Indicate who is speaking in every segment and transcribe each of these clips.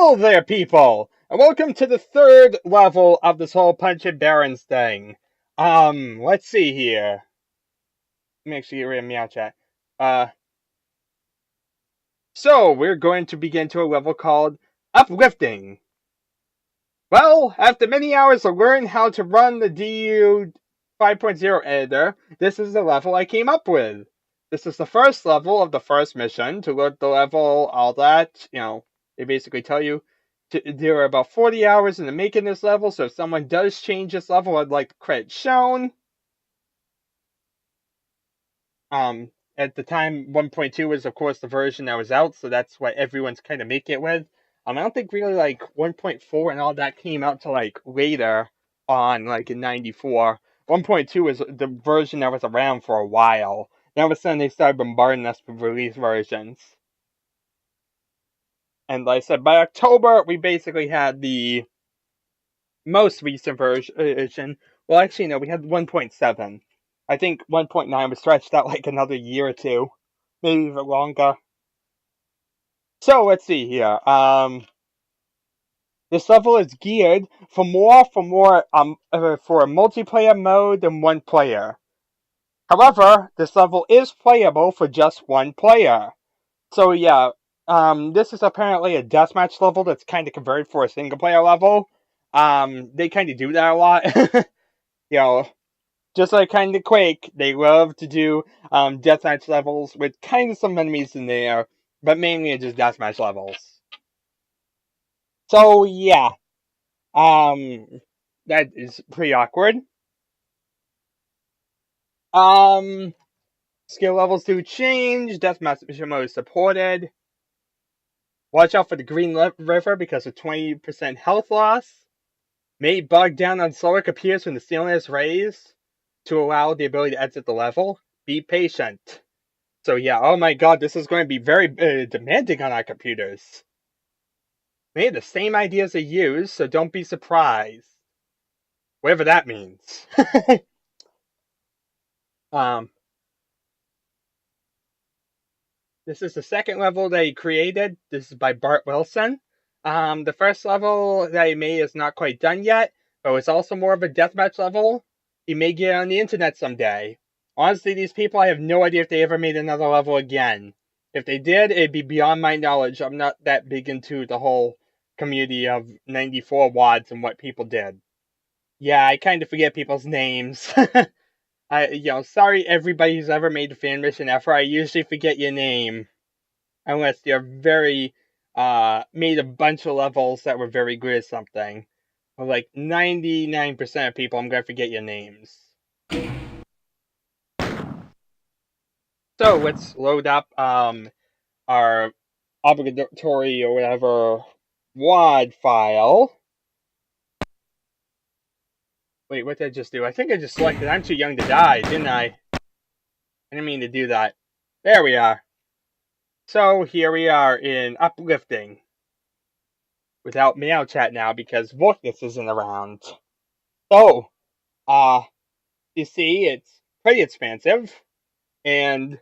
Speaker 1: Hello there, people, and welcome to the third level of this whole Punch and Barons thing. Let's see here. Let me actually get rid of Meow Chat. So we're going to begin to a level called Uplifting. Well, after many hours of learning how to run the DU 5.0 editor, this is the level I came up with. This is the first level of the first mission. To load the level, all that, they basically tell you there are about 40 hours into making this level, so if someone does change this level, I'd like the credit shown. At the time, 1.2 was, of course, the version that was out, so that's what everyone's kind of making it with. I don't think really, 1.4 and all that came out till, later on, in 94. 1.2 was the version that was around for a while. Then all of a sudden, they started bombarding us with release versions. And like I said, by October, we basically had the most recent version. Well, actually, no, we had 1.7. I think 1.9 was stretched out another year or two. Maybe even longer. So, let's see here. This level is geared for a multiplayer mode than one player. However, this level is playable for just one player. So, yeah. This is apparently a deathmatch level that's kind of converted for a single player level. They kind of do that a lot. Just like kind of Quake, they love to do deathmatch levels with kind of some enemies in there, but mainly just deathmatch levels. So yeah, that is pretty awkward. Skill levels do change. Deathmatch mode is supported. Watch out for the green river because of 20% health loss. May bog down on slower computers when the ceiling is raised to allow the ability to exit the level. Be patient. So yeah, oh my god, this is going to be very demanding on our computers. They have the same ideas they use, so don't be surprised. Whatever that means. This is the second level that he created. This is by Bart Wilson. The first level that he made is not quite done yet, but it's also more of a deathmatch level. He may get on the internet someday. Honestly, these people, I have no idea if they ever made another level again. If they did, it'd be beyond my knowledge. I'm not that big into the whole community of 94 wads and what people did. Yeah, I kind of forget people's names. Sorry everybody who's ever made a fan mission effort. I usually forget your name. Unless you're very, made a bunch of levels that were very good at something. But 99% of people, I'm gonna forget your names. So, let's load up, our obligatory or whatever WAD file. Wait, what did I just do? I think I just selected I'm too young to die, didn't I? I didn't mean to do that. There we are. So, here we are in Uplifting. Without Meow Chat now, because Vortex isn't around. So, you see, it's pretty expansive. And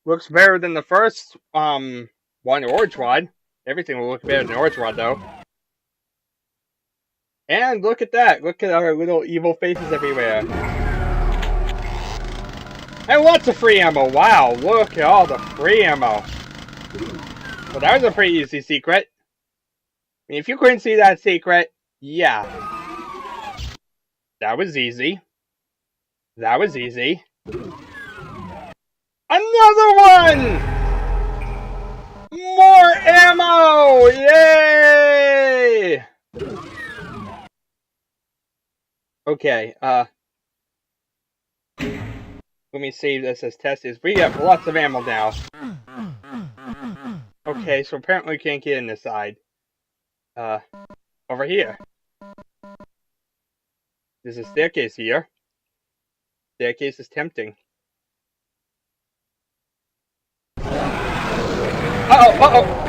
Speaker 1: looks better than the first, one, Origwad. Everything will look better than Origwad, though. And look at that! Look at our little evil faces everywhere. And lots of free ammo! Wow, look at all the free ammo! Well, that was a pretty easy secret. I mean, if you couldn't see that secret, yeah. That was easy. That was easy. Another one! More ammo! Yay! Okay, let me save this as test. We have lots of ammo now. Okay, so apparently we can't get in this side. Over here. There's a staircase here. Staircase is tempting. Uh-oh, uh-oh!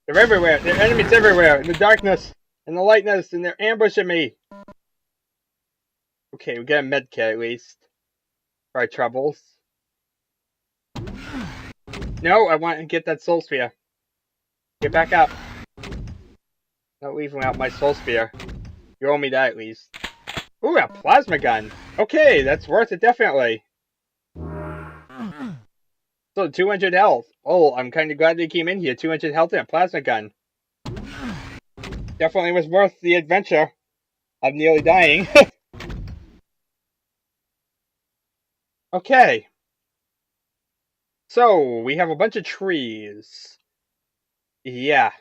Speaker 1: They're everywhere. There are enemies everywhere. In the darkness. In the lightness. And they're ambushing me. Okay, we got a medkit at least. for our troubles. No, I want to get that soul sphere. Get back up. Not leaving out my soul sphere. You owe me that at least. Ooh, a plasma gun. Okay, that's worth it, definitely. So, 200 health. Oh, I'm kind of glad they came in here. 200 health and a plasma gun. Definitely was worth the adventure. I'm nearly dying. Okay. So, we have a bunch of trees. Yeah.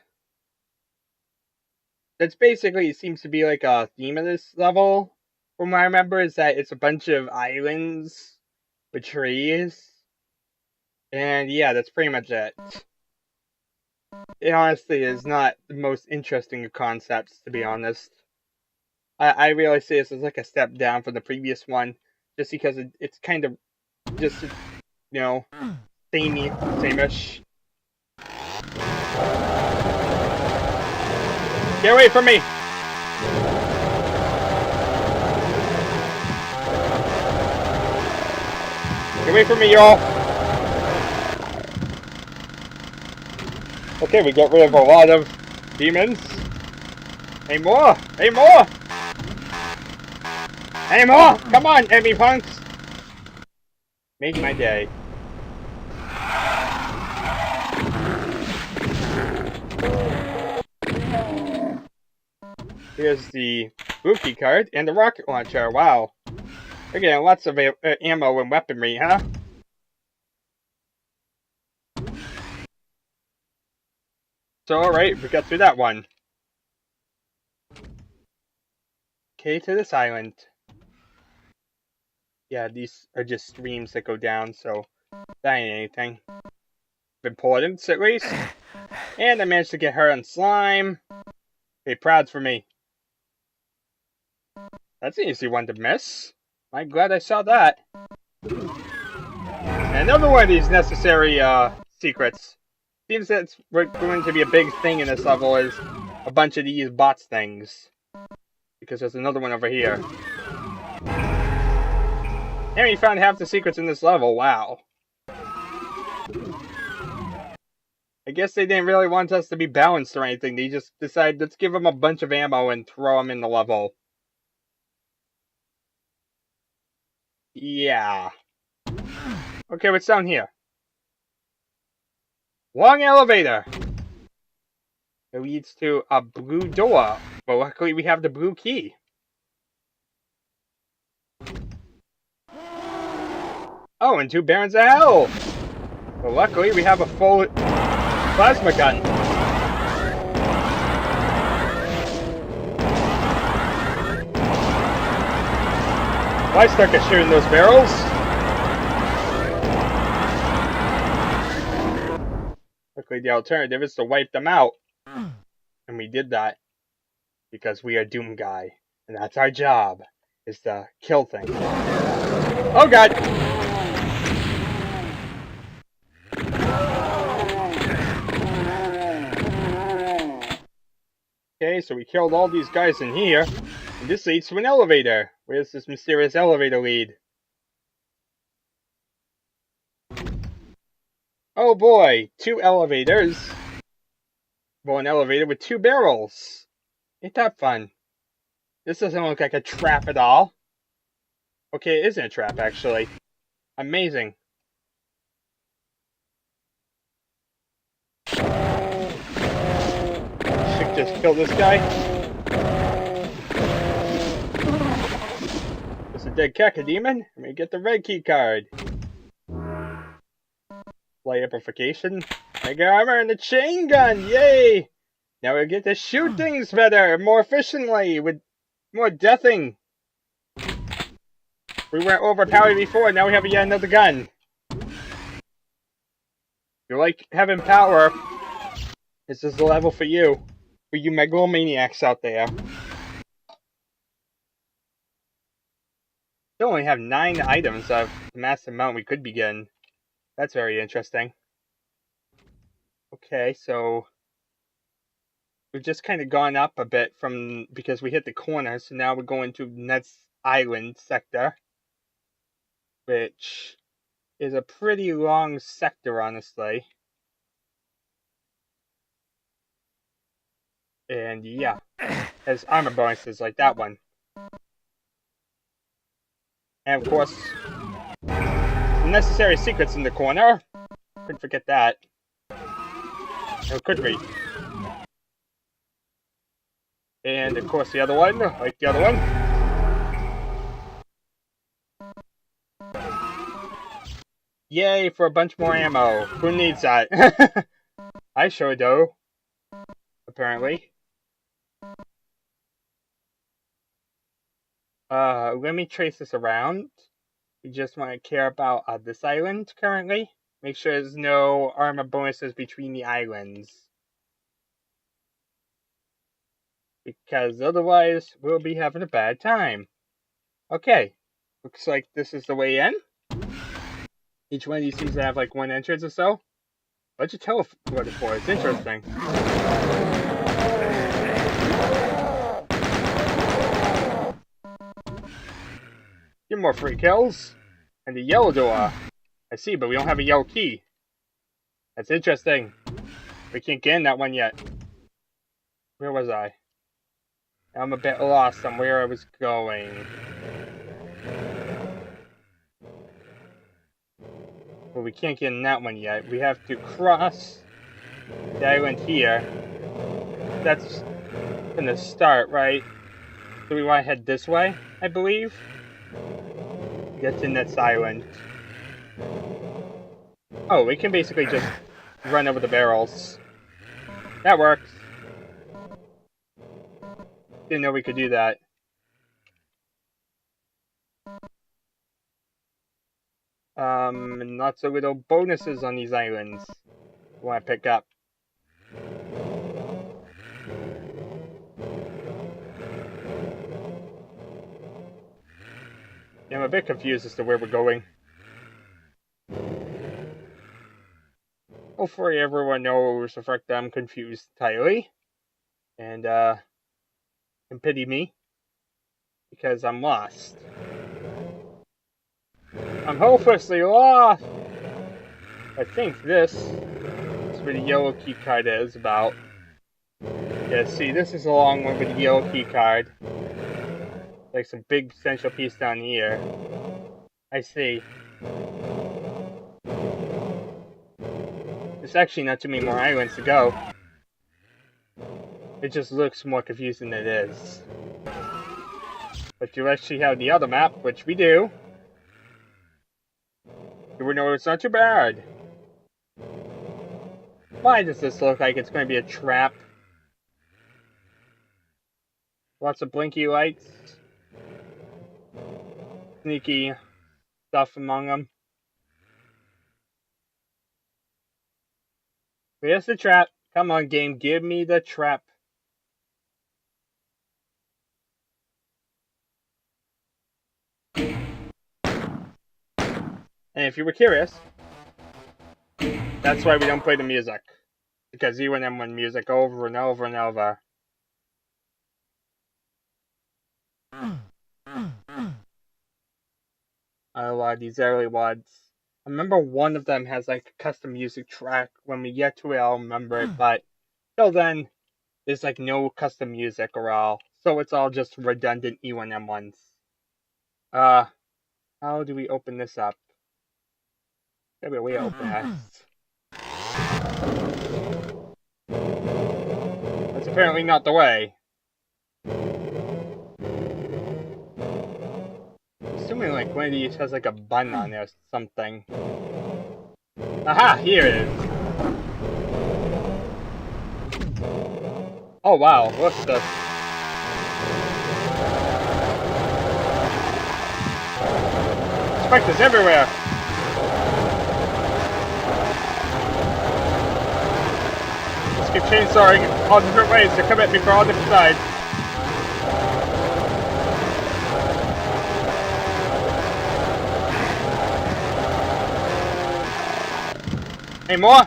Speaker 1: That's basically, it seems to be like a theme of this level. From what I remember, is that it's a bunch of islands with trees. And yeah, that's pretty much it. It honestly is not the most interesting of concepts, to be honest. I really see this as like a step down from the previous one, just because it's kind of just, you know, same-ish. Get away from me! Get away from me, y'all! Okay, we got rid of a lot of demons. Any more? Any more? Any more? Come on, enemy punks! Make my day. Here's the blue key card and the rocket launcher. Wow. We're getting lots of ammo and weaponry, huh? So, alright, we got through that one. Okay, to this island. Yeah, these are just streams that go down, so that ain't anything. Importance, at least. And I managed to get her on slime. Hey, proud for me. That's an easy one to miss. I'm glad I saw that. And another one of these necessary secrets. Seems that it's going to be a big thing in this level is a bunch of these bots things. Because there's another one over here. And we found half the secrets in this level. Wow. I guess they didn't really want us to be balanced or anything. They just decided, let's give them a bunch of ammo and throw them in the level. Yeah. Okay, what's down here? Long elevator. It leads to a blue door. But luckily we have the blue key. Oh, and 2 Barons of Hell. But luckily we have a full plasma gun. Why stuck at shooting those barrels? Luckily the alternative is to wipe them out. And we did that. Because we are Doom Guy. And that's our job. Is to kill things. Oh god! Okay, so we killed all these guys in here. And this leads to an elevator. Where's this mysterious elevator lead? Oh boy, 2 elevators. Well, an elevator with 2 barrels. Ain't that fun? This doesn't look like a trap at all. Okay, it isn't a trap, actually. Amazing. Should just kill this guy. It's a dead cacodemon. Let me get the red key card. Light amplification. Mega armor and the chain gun! Yay! Now we get to shoot things better, more efficiently, with more deathing. We weren't overpowered before, now we have yet another gun. If you like having power, this is the level for you. For you megalomaniacs out there. We only have 9 items of the massive amount we could begin. That's very interesting. Okay, so we've just kind of gone up a bit from because we hit the corner, so now we're going to next island sector. which is a pretty long sector, honestly. And yeah, has armor bonuses like that one. And of course, necessary secrets in the corner. Couldn't forget that. Or could we? And of course the other one, like the other one. Yay for a bunch more ammo. Who needs that? I sure do. Apparently. Let me trace this around. We just want to care about this island currently. Make sure there's no armor bonuses between the islands. Because otherwise, we'll be having a bad time. Okay. Looks like this is the way in. Each one of these seems to have like one entrance or so. What'd you teleport it for? It's interesting. Get more free kills. And the yellow door. I see, but we don't have a yellow key. That's interesting. We can't get in that one yet. Where was I? I'm a bit lost on where I was going. Well, we can't get in that one yet. We have to cross the island here. That's gonna start, right? So we want to head this way, I believe. Get to next island. Oh, we can basically just run over the barrels. That works. Didn't know we could do that. And lots of little bonuses on these islands. I want to pick up. Yeah, I'm a bit confused as to where we're going. Hopefully everyone knows the fact that I'm confused entirely. And, can pity me. Because I'm lost. I'm hopelessly lost! I think this is where the yellow key card is about. Yeah, see, this is a long one with the yellow key card. Like some big central piece down here. I see. There's actually not too many more islands to go. It just looks more confusing than it is. But you actually have the other map, which we do. You would know it's not too bad. Why does this look like it's going to be a trap? Lots of blinky lights. Sneaky stuff among them. Where's the trap? Come on, game, give me the trap. And if you were curious, that's why we don't play the music. Because you and them win music over and over and over. A lot of these early ones. I remember one of them has like a custom music track. When we get to it, I'll remember it. But till then, there's like no custom music or all. So it's all just redundant E1M ones. How do we open this up? Gotta be a way to open this. That's apparently not the way. Assuming like one of these has like a button on there or something. Aha! Here it is! Oh wow, what's this? Spectres everywhere! Let's keep chainsawing all different ways to come at me from all different sides. Any more?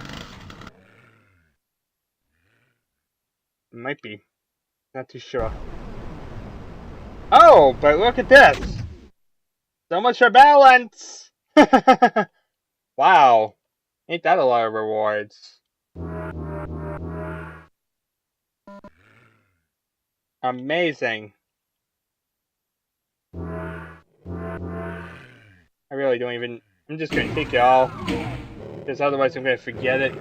Speaker 1: Might be. Not too sure. Oh, but look at this! So much for balance! Wow. Ain't that a lot of rewards? Amazing. I really don't even... I'm just gonna take it all. Because otherwise I'm gonna forget it.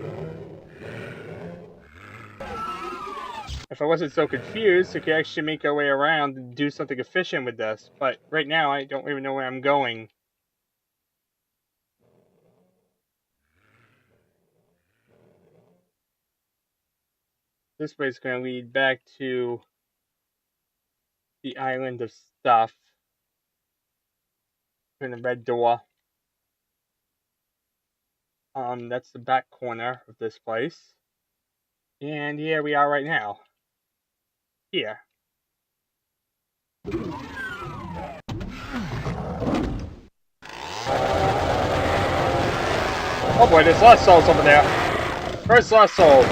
Speaker 1: If I wasn't so confused, we could actually make our way around and do something efficient with this. But right now, I don't even know where I'm going. This way is going to lead back to the island of stuff. In the red door. That's the back corner of this place. And here we are right now. Here. Oh boy, there's lost souls over there. First lost souls.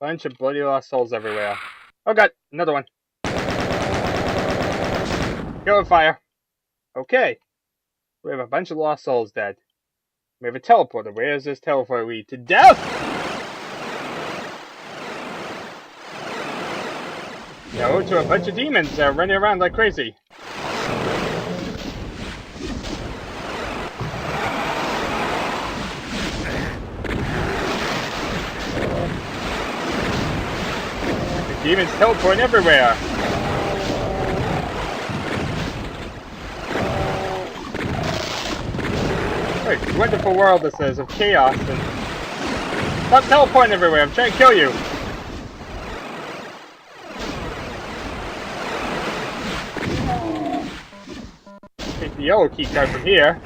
Speaker 1: Bunch of bloody lost souls everywhere. Oh god, another one. Kill with fire. Okay. We have a bunch of lost souls dead. We have a teleporter. Where does this teleporter lead? To death! No, to a bunch of demons that are running around like crazy. The demons teleporting everywhere. What a wonderful world this is of chaos and... Stop teleporting everywhere, I'm trying to kill you! Take the yellow key card from here.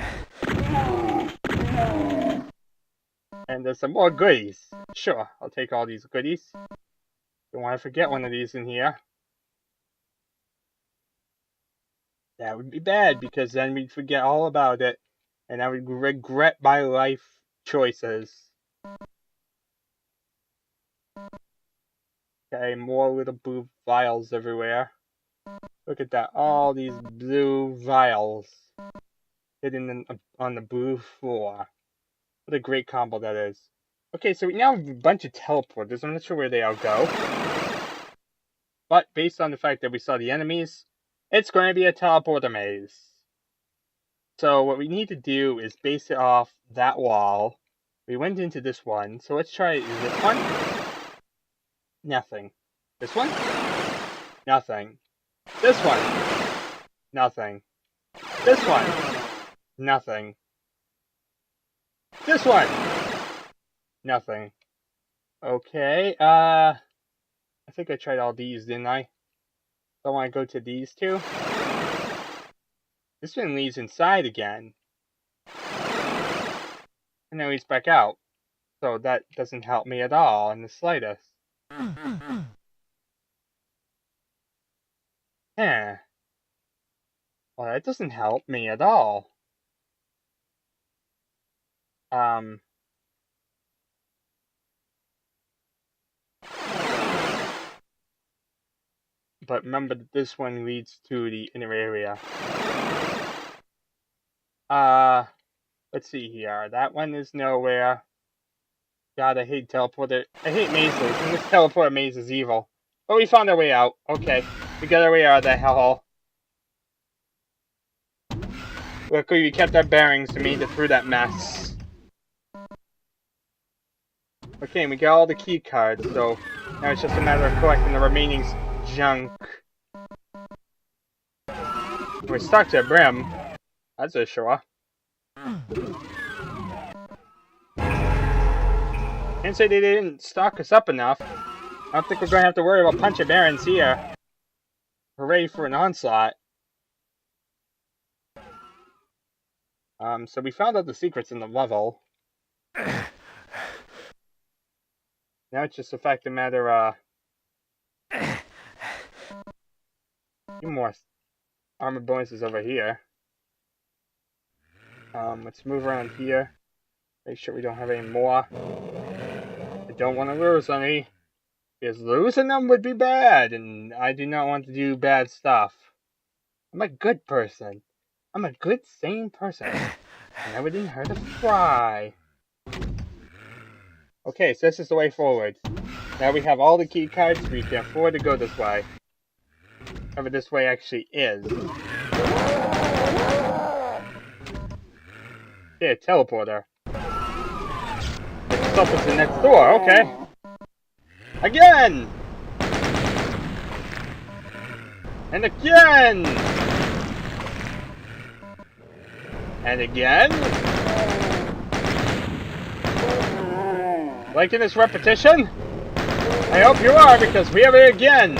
Speaker 1: And there's some more goodies. Sure, I'll take all these goodies. Don't want to forget one of these in here. That would be bad, because then we'd forget all about it. And I would regret my life choices. Okay, more little blue vials everywhere. Look at that, all these blue vials hidden on the blue floor. What a great combo that is. Okay, so we now have a bunch of teleporters. I'm not sure where they all go. But based on the fact that we saw the enemies, it's going to be a teleporter maze. So what we need to do is base it off that wall. We went into this one, so let's try this one. Nothing. This one? Nothing. This one? Nothing. This one? Nothing. This one? Nothing. Okay, I think I tried all these, didn't I? So I want to go to these two. This one leads inside again. And then leads back out. So that doesn't help me at all in the slightest. Eh. Well, that doesn't help me at all. But remember that this one leads to the inner area. Let's see here. That one is nowhere. God, I hate teleporter. I hate mazes, and this teleporter maze is evil. But we found our way out. Okay, we got our way out of that hellhole. Luckily, we kept our bearings and made it through that mess. Okay, and we got all the key cards, so now it's just a matter of collecting the remaining junk. We're stuck to the brim. That's a sure. Can't say they didn't stock us up enough. I don't think we're going to have to worry about punching barons here. We're ready for an onslaught. So we found out the secrets in the level. Now it's just a fact of matter, a few more armor bonuses over here. Let's move around here. Make sure we don't have any more. I don't want to lose any. Because losing them would be bad, and I do not want to do bad stuff. I'm a good person. I'm a good, sane person. And I wouldn't hurt a fly. Okay, so this is the way forward. Now we have all the key cards, we can afford to go this way. Whatever this way actually is. Yeah, teleporter. It's up at the next door, okay. Again! And again! And again? Liking this repetition? I hope you are, because we have it again!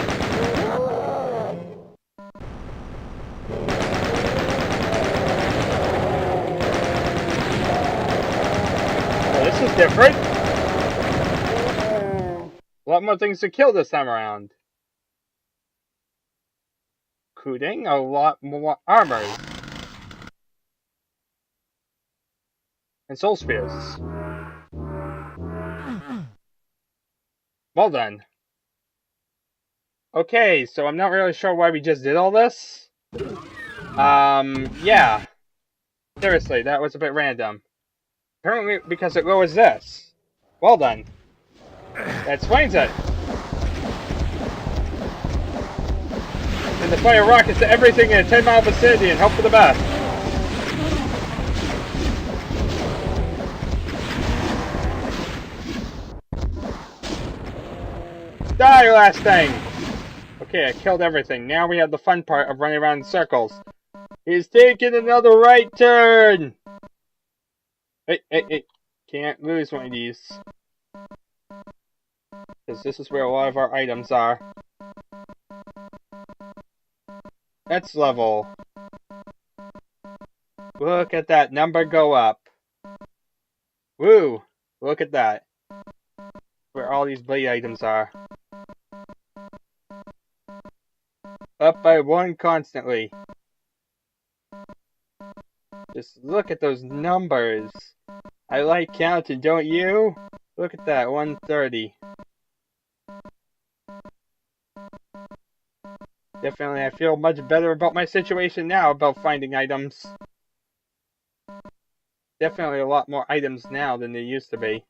Speaker 1: Well, this is different. A lot more things to kill this time around. Including a lot more armors. And soul spears. Well done. Okay, so I'm not really sure why we just did all this. Yeah. Seriously, that was a bit random. Apparently because it lowers this. Well done. That explains it. And to fire rockets to everything in a 10-mile vicinity and hope for the best. Die, last thing! Okay, I killed everything. Now we have the fun part of running around in circles. He's taking another right turn! Hey. Can't lose one of these. Because this is where a lot of our items are. Next level. Look at that number go up. Woo! Look at that. Where all these blade items are. Up by 1 constantly. Just look at those numbers. I like counting, don't you? Look at that, 130. Definitely, I feel much better about my situation now about finding items. Definitely a lot more items now than there used to be.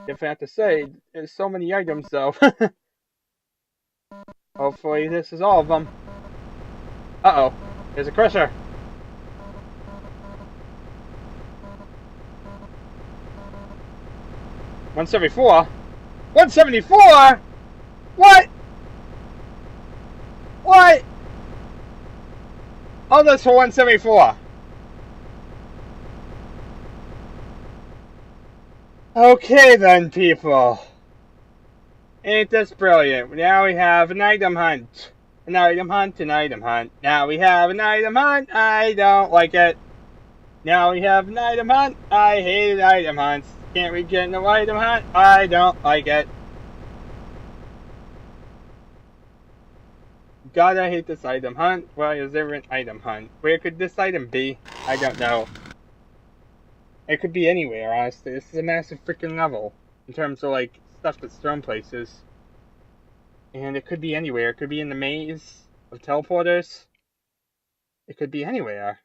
Speaker 1: Definitely have to say, there's so many items though. Hopefully this is all of them. Uh-oh, there's a crusher. $174? 174? What? What? All this for 174. Okay then, people. Ain't this brilliant? Now we have an item hunt. An item hunt, an item hunt. Now we have an item hunt. I don't like it. Now we have an item hunt. I hate item hunts. Can't we get no item hunt? I don't like it. God, I hate this item hunt. Why is there an item hunt? Where could this item be? I don't know. It could be anywhere, honestly. This is a massive freaking level. In terms of, like, stuff that's thrown places. And it could be anywhere. It could be in the maze of teleporters. It could be anywhere.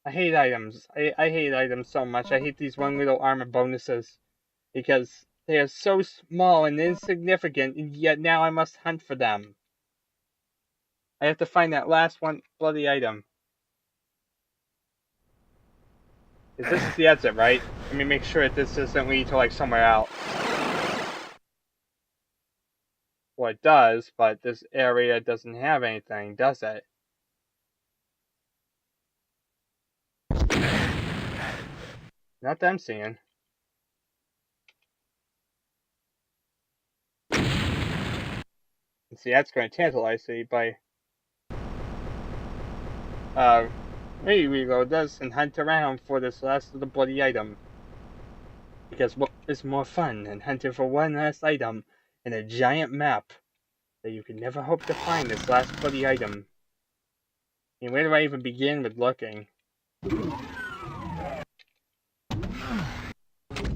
Speaker 1: I hate items. I hate items so much. I hate these one little armor bonuses. Because they are so small and insignificant, and yet now I must hunt for them. I have to find that last one bloody item. This is the exit, right? Let me make sure that this doesn't lead to, like, somewhere else. Well, it does, but this area doesn't have anything, does it? Not that I'm seeing. And see, that's going to tantalize me by... maybe we go this and hunt around for this last little bloody item. Because what is more fun than hunting for one last item in a giant map that you can never hope to find this last bloody item? I mean, where do I even begin with looking?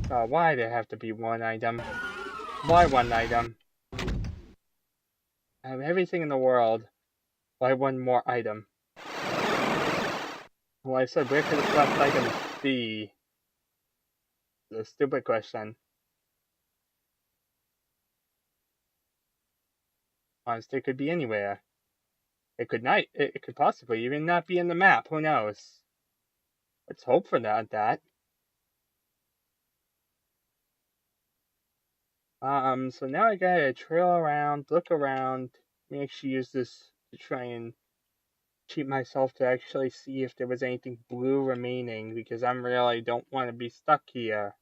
Speaker 1: Why did it have to be one item? Why one item? I have everything in the world. Why one more item? Well, I said, where could this last item be? The stupid question. Honestly, it could be anywhere. It could not. It could possibly even not be in the map. Who knows? Let's hope for that. So now I gotta trail around, look around, actually use this to try and cheat myself to actually see if there was anything blue remaining, because I really don't want to be stuck here.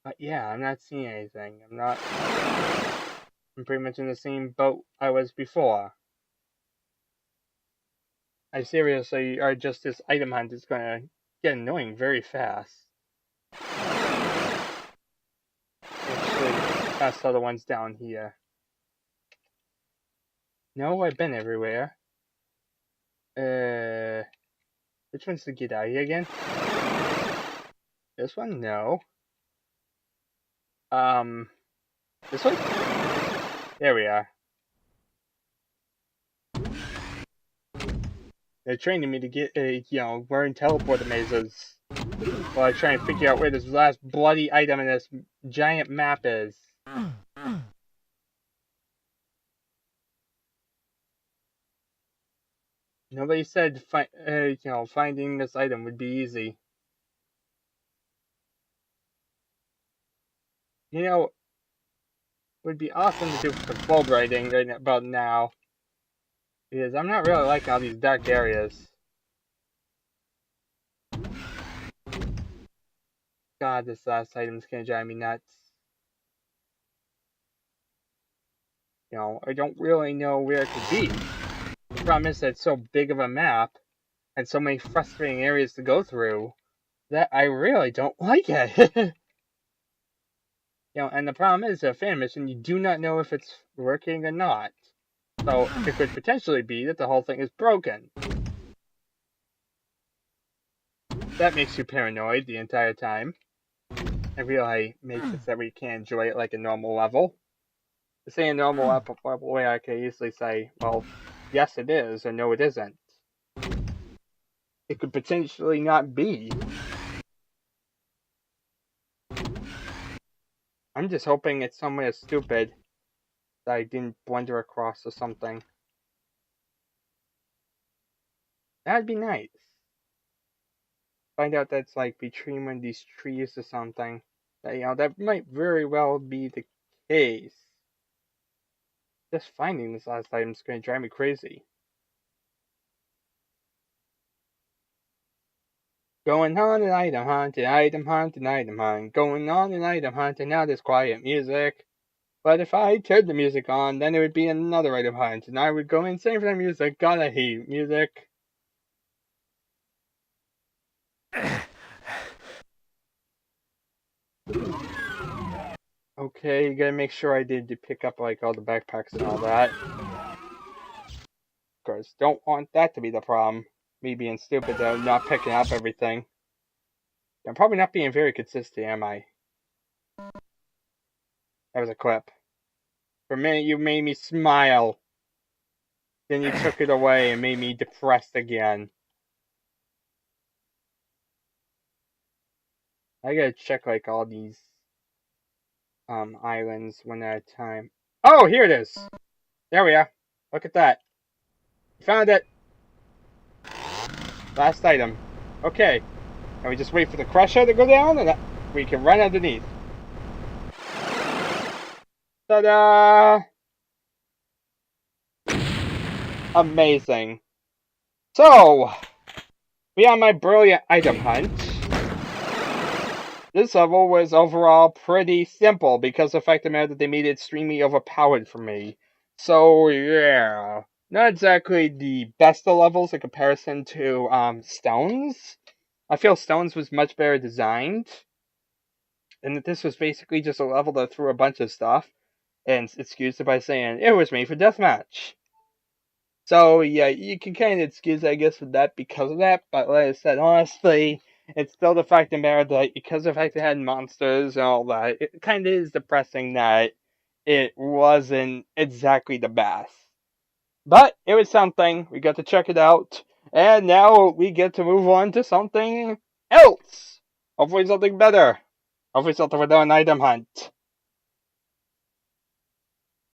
Speaker 1: But yeah, I'm not seeing anything. I'm pretty much in the same boat I was before. I seriously are just this item hunt is gonna get annoying very fast. Actually, past other ones down here. No, I've been everywhere. Which one's the get out here again? This one? No. This one? There we are. They're training me to get, learn teleporter mazes while I try and figure out where this last bloody item in this giant map is. Nobody said finding this item would be easy. It would be awesome to do controlled writing right about now, because I'm not really liking all these dark areas. God, this last item's gonna drive me nuts. I don't really know where it could be. The problem is that it's so big of a map, and so many frustrating areas to go through, that I really don't like it. And the problem is, a fan mission, you do not know if it's working or not. So, it could potentially be that the whole thing is broken. That makes you paranoid the entire time. It really makes it so that we can't enjoy it like a normal level. To say a normal level way, I can easily say, well, yes it is, or no it isn't. It could potentially not be. I'm just hoping it's somewhere stupid that I didn't blunder across or something. That'd be nice. Find out that's like between one of these trees or something. That might very well be the case. Just finding this last item is going to drive me crazy. Going on an item hunt, an item hunt, an item hunt. Going on an item hunt, and now there's quiet music. But if I turned the music on, then it would be another item hunt, and I would go insane for that music. God, I hate music. Okay, you gotta make sure I did pick up like all the backpacks and all that. Of course, don't want that to be the problem. Me being stupid though, not picking up everything. I'm probably not being very consistent, am I? That was a clip. For a minute you made me smile. Then you took it away and made me depressed again. I gotta check like all these islands one at a time. Oh, here it is! There we are. Look at that. Found it! Last item. Okay. And we just wait for the crusher to go down and we can run underneath. Ta-da! Amazing. So, beyond my brilliant item hunt, this level was overall pretty simple because of the fact of the matter that they made it extremely overpowered for me. So, yeah. Not exactly the best of levels in comparison to Stones. I feel Stones was much better designed. And that this was basically just a level that threw a bunch of stuff. And excused it by saying, it was made for deathmatch. So yeah, you can kind of excuse, I guess, with that because of that. But like I said, honestly, it's still the fact of the matter that because of the fact it had monsters and all that, it kind of is depressing that it wasn't exactly the best. But it was something. We got to check it out, and now we get to move on to something else. Hopefully something better. Hopefully something without an item hunt.